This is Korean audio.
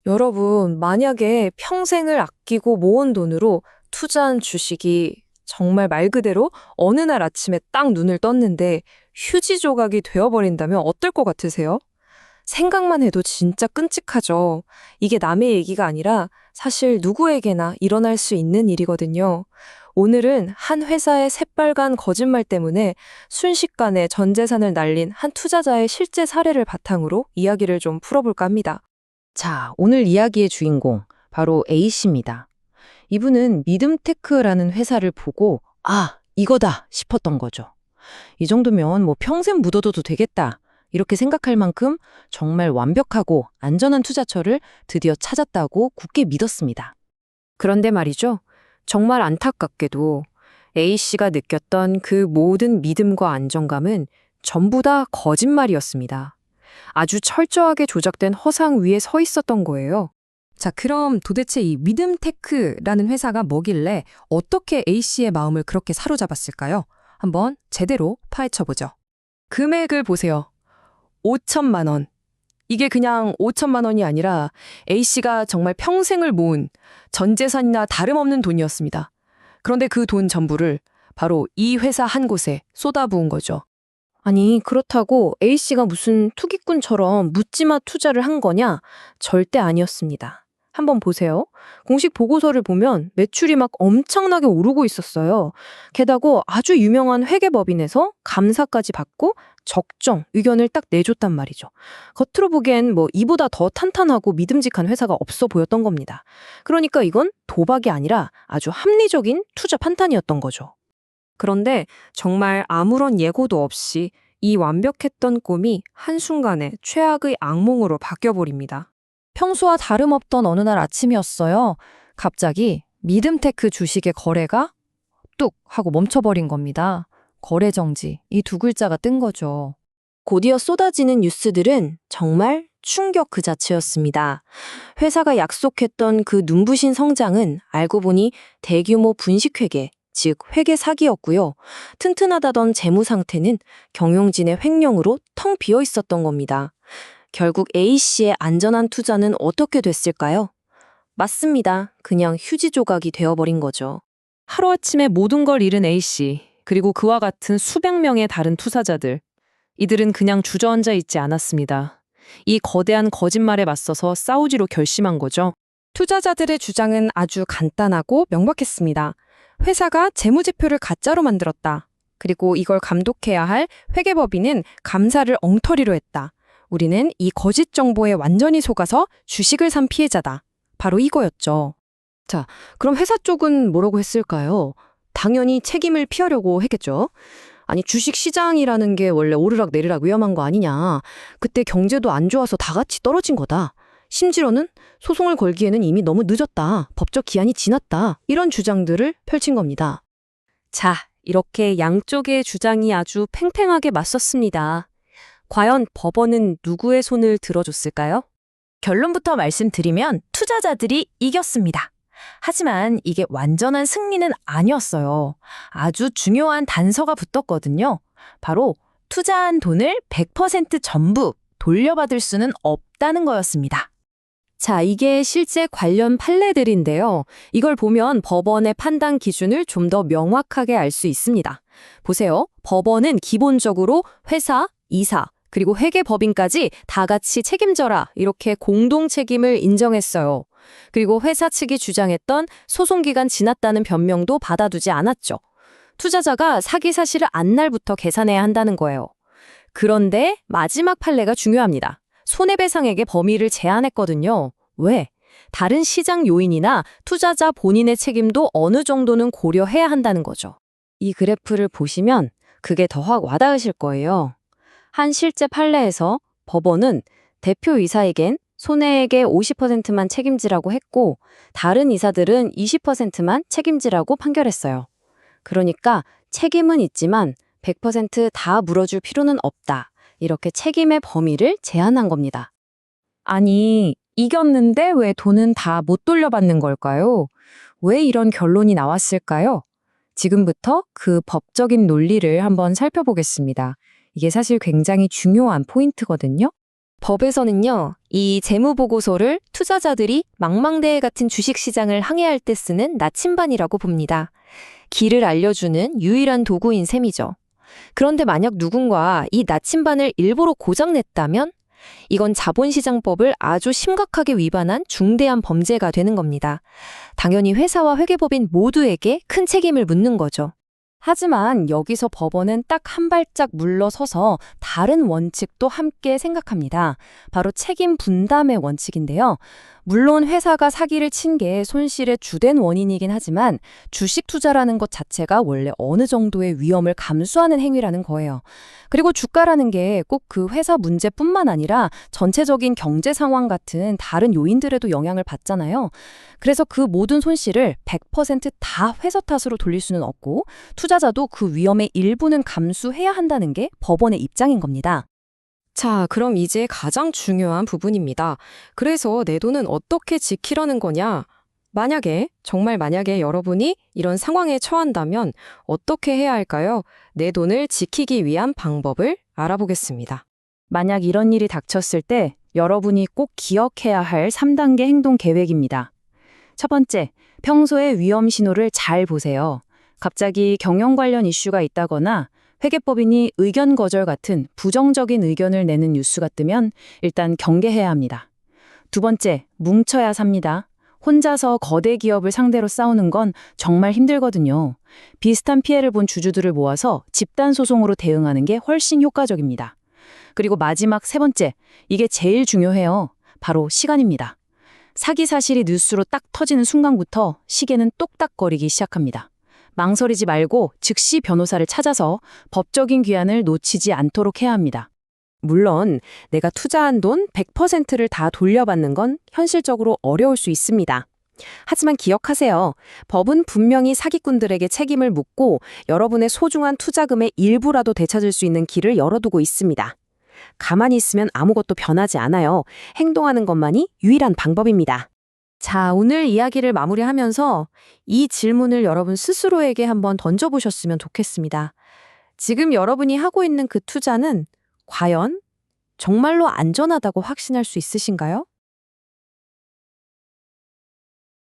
여러분, 만약에 평생을 아끼고 모은 돈으로 투자한 주식이 정말 말 그대로 어느 날 아침에 딱 눈을 떴는데 휴지 조각이 되어버린다면 어떨 것 같으세요? 생각만 해도 진짜 끔찍하죠. 이게 남의 얘기가 아니라 사실 누구에게나 일어날 수 있는 일이거든요. 오늘은 한 회사의 새빨간 거짓말 때문에 순식간에 전 재산을 날린 한 투자자의 실제 사례를 바탕으로 이야기를 좀 풀어볼까 합니다. 자, 오늘 이야기의 주인공, 바로 A씨입니다. 이분은 믿음테크라는 회사를 보고, 아, 이거다 싶었던 거죠. 이 정도면 뭐 평생 묻어둬도 되겠다. 이렇게 생각할 만큼 정말 완벽하고 안전한 투자처를 드디어 찾았다고 굳게 믿었습니다. 그런데 말이죠. 정말 안타깝게도 A씨가 느꼈던 그 모든 믿음과 안정감은 전부 다 거짓말이었습니다. 아주 철저하게 조작된 허상 위에 서 있었던 거예요. 자, 그럼 도대체 이 믿음테크라는 회사가 뭐길래 어떻게 A씨의 마음을 그렇게 사로잡았을까요? 한번 제대로 파헤쳐보죠. 금액을 보세요. 5천만 원. 이게 그냥 5천만 원이 아니라 A씨가 정말 평생을 모은 전 재산이나 다름없는 돈이었습니다. 그런데 그 돈 전부를 바로 이 회사 한 곳에 쏟아부은 거죠. 아니, 그렇다고 A씨가 무슨 투기꾼처럼 묻지마 투자를 한 거냐? 절대 아니었습니다. 한번 보세요. 공식 보고서를 보면 매출이 막 엄청나게 오르고 있었어요. 게다가 아주 유명한 회계법인에서 감사까지 받고 적정 의견을 딱 내줬단 말이죠. 겉으로 보기엔 뭐 이보다 더 탄탄하고 믿음직한 회사가 없어 보였던 겁니다. 그러니까 이건 도박이 아니라 아주 합리적인 투자 판단이었던 거죠. 그런데 정말 아무런 예고도 없이 이 완벽했던 꿈이 한순간에 최악의 악몽으로 바뀌어버립니다. 평소와 다름없던 어느 날 아침이었어요. 갑자기 믿음테크 주식의 거래가 뚝 하고 멈춰버린 겁니다. 거래 정지, 이 두 글자가 뜬 거죠. 곧이어 쏟아지는 뉴스들은 정말 충격 그 자체였습니다. 회사가 약속했던 그 눈부신 성장은 알고 보니 대규모 분식회계, 즉 회계 사기였고요. 튼튼하다던 재무 상태는 경영진의 횡령으로 텅 비어 있었던 겁니다. 결국 A씨의 안전한 투자는 어떻게 됐을까요? 맞습니다. 그냥 휴지 조각이 되어버린 거죠. 하루아침에 모든 걸 잃은 A씨, 그리고 그와 같은 수백 명의 다른 투자자들. 이들은 그냥 주저앉아 있지 않았습니다. 이 거대한 거짓말에 맞서서 싸우기로 결심한 거죠. 투자자들의 주장은 아주 간단하고 명확했습니다. 회사가 재무제표를 가짜로 만들었다. 그리고 이걸 감독해야 할 회계법인은 감사를 엉터리로 했다. 우리는 이 거짓 정보에 완전히 속아서 주식을 산 피해자다. 바로 이거였죠. 자, 그럼 회사 쪽은 뭐라고 했을까요? 당연히 책임을 피하려고 했겠죠. 아니, 주식 시장이라는 게 원래 오르락 내리락 위험한 거 아니냐. 그때 경제도 안 좋아서 다 같이 떨어진 거다. 심지어는 소송을 걸기에는 이미 너무 늦었다. 법적 기한이 지났다. 이런 주장들을 펼친 겁니다. 자, 이렇게 양쪽의 주장이 아주 팽팽하게 맞섰습니다. 과연 법원은 누구의 손을 들어줬을까요? 결론부터 말씀드리면 투자자들이 이겼습니다. 하지만 이게 완전한 승리는 아니었어요. 아주 중요한 단서가 붙었거든요. 바로 투자한 돈을 100% 전부 돌려받을 수는 없다는 거였습니다. 자, 이게 실제 관련 판례들인데요. 이걸 보면 법원의 판단 기준을 좀 더 명확하게 알 수 있습니다. 보세요. 법원은 기본적으로 회사, 이사, 그리고 회계법인까지 다 같이 책임져라 이렇게 공동 책임을 인정했어요. 그리고 회사 측이 주장했던 소송기간 지났다는 변명도 받아두지 않았죠. 투자자가 사기 사실을 안 날부터 계산해야 한다는 거예요. 그런데 마지막 판례가 중요합니다. 손해배상액의 범위를 제한했거든요. 왜? 다른 시장 요인이나 투자자 본인의 책임도 어느 정도는 고려해야 한다는 거죠. 이 그래프를 보시면 그게 더 확 와닿으실 거예요. 한 실제 판례에서 법원은 대표이사에겐 손해액의 50%만 책임지라고 했고 다른 이사들은 20%만 책임지라고 판결했어요. 그러니까 책임은 있지만 100%다 물어줄 필요는 없다. 이렇게 책임의 범위를 제한한 겁니다. 아니, 이겼는데 왜 돈은 다 못 돌려받는 걸까요? 왜 이런 결론이 나왔을까요? 지금부터 그 법적인 논리를 한번 살펴보겠습니다. 이게 사실 굉장히 중요한 포인트거든요. 법에서는요, 이 재무보고서를 투자자들이 망망대해 같은 주식시장을 항해할 때 쓰는 나침반이라고 봅니다. 길을 알려주는 유일한 도구인 셈이죠. 그런데 만약 누군가 이 나침반을 일부러 고장냈다면 이건 자본시장법을 아주 심각하게 위반한 중대한 범죄가 되는 겁니다. 당연히 회사와 회계법인 모두에게 큰 책임을 묻는 거죠. 하지만 여기서 법원은 딱 한 발짝 물러서서 다른 원칙도 함께 생각합니다. 바로 책임 분담의 원칙인데요. 물론 회사가 사기를 친 게 손실의 주된 원인이긴 하지만 주식 투자라는 것 자체가 원래 어느 정도의 위험을 감수하는 행위라는 거예요. 그리고 주가라는 게 꼭 그 회사 문제뿐만 아니라 전체적인 경제 상황 같은 다른 요인들에도 영향을 받잖아요. 그래서 그 모든 손실을 100%다 회사 탓으로 돌릴 수는 없고 투자자도 그 위험의 일부는 감수해야 한다는 게 법원의 입장인 겁니다. 자, 그럼 이제 가장 중요한 부분입니다. 그래서 내 돈은 어떻게 지키려는 거냐? 정말 만약에 여러분이 이런 상황에 처한다면 어떻게 해야 할까요? 내 돈을 지키기 위한 방법을 알아보겠습니다. 만약 이런 일이 닥쳤을 때 여러분이 꼭 기억해야 할 3단계 행동 계획입니다. 첫 번째, 평소에 위험 신호를 잘 보세요. 갑자기 경영 관련 이슈가 있다거나 회계법인이 의견 거절 같은 부정적인 의견을 내는 뉴스가 뜨면 일단 경계해야 합니다. 두 번째, 뭉쳐야 삽니다. 혼자서 거대 기업을 상대로 싸우는 건 정말 힘들거든요. 비슷한 피해를 본 주주들을 모아서 집단 소송으로 대응하는 게 훨씬 효과적입니다. 그리고 마지막 세 번째, 이게 제일 중요해요. 바로 시간입니다. 사기 사실이 뉴스로 딱 터지는 순간부터 시계는 똑딱거리기 시작합니다. 망설이지 말고 즉시 변호사를 찾아서 법적인 귀환을 놓치지 않도록 해야 합니다. 물론 내가 투자한 돈 100%를 다 돌려받는 건 현실적으로 어려울 수 있습니다. 하지만 기억하세요. 법은 분명히 사기꾼들에게 책임을 묻고 여러분의 소중한 투자금의 일부라도 되찾을 수 있는 길을 열어두고 있습니다. 가만히 있으면 아무것도 변하지 않아요. 행동하는 것만이 유일한 방법입니다. 자, 오늘 이야기를 마무리하면서 이 질문을 여러분 스스로에게 한번 던져보셨으면 좋겠습니다. 지금 여러분이 하고 있는 그 투자는 과연 정말로 안전하다고 확신할 수 있으신가요?